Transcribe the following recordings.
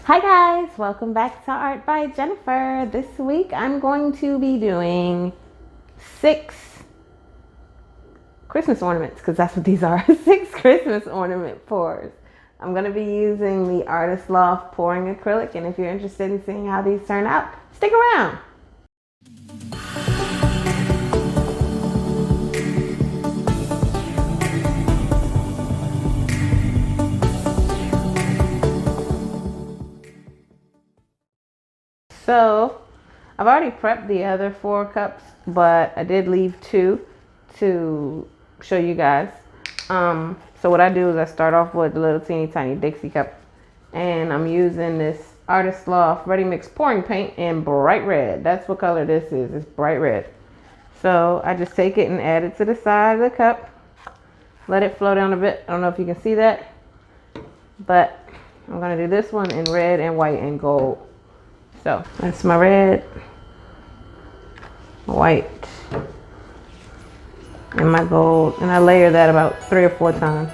Hi guys, welcome back to Art by Jennifer. This week I'm going to be doing 6 Christmas ornaments because that's what these are. 6 Christmas ornament pours. I'm going to be using the Artists Loft pouring acrylic, and if you're interested in seeing how these turn out, stick around. So I've already prepped the other 4 cups, but I did leave 2 to show you guys. So what I do is I start off with a little teeny tiny Dixie cup, and I'm using this Artists Loft Ready Mix pouring paint in bright red. That's what color this is. It's bright red. So I just take it and add it to the side of the cup. Let it flow down a bit. I don't know if you can see that, but I'm gonna do this one in red and white and gold. So that's my red, my white, and my gold, and I layer that about 3 or 4 times.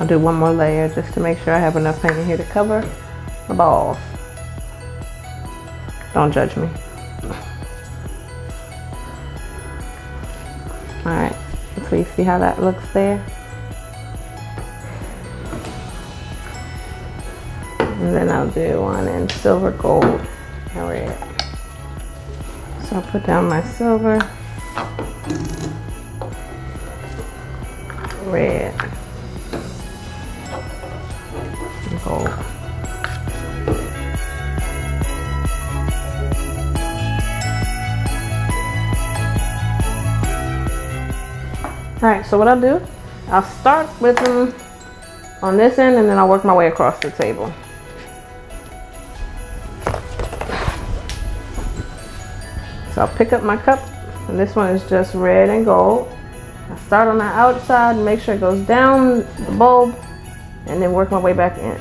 I'll do one more layer just to make sure I have enough paint in here to cover the balls. Don't judge me. Alright, so you see how that looks there? And then I'll do one in silver, gold, and red. So I'll put down my silver, red, and gold. Alright, so what I'll do, I'll start with them on this end and then I'll work my way across the table. So I'll pick up my cup, and this one is just red and gold. I start on the outside and make sure it goes down the bulb and then work my way back in.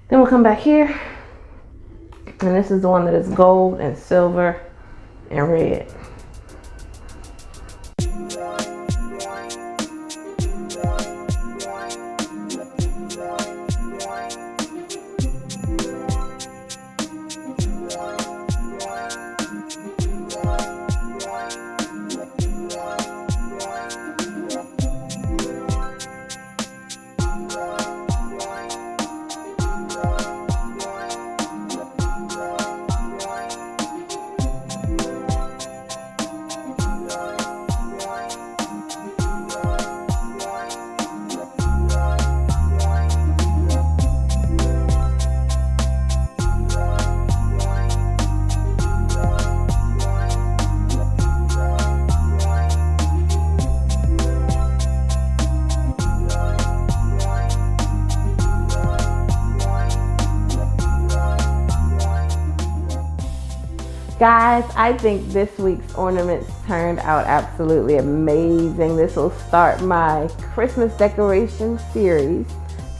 Then we'll come back here, and this is the one that is gold and silver and red. Guys, I think this week's ornaments turned out absolutely amazing. This will start my Christmas decoration series.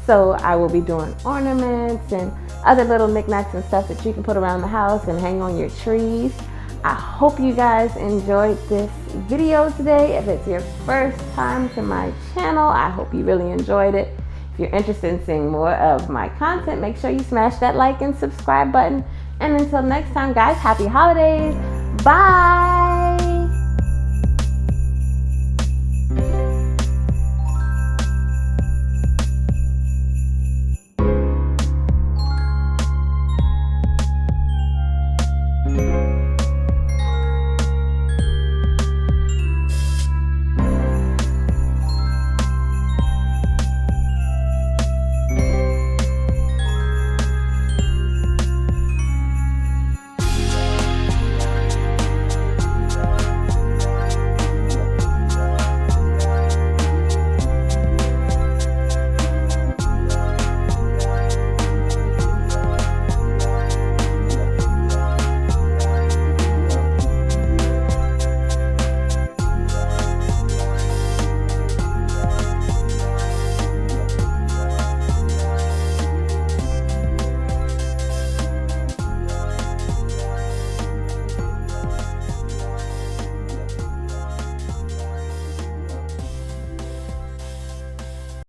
So I will be doing ornaments and other little knickknacks and stuff that you can put around the house and hang on your trees. I hope you guys enjoyed this video today. If it's your first time to my channel, I hope you really enjoyed it. If you're interested in seeing more of my content, make sure you smash that like and subscribe button. And until next time, guys, happy holidays. Bye.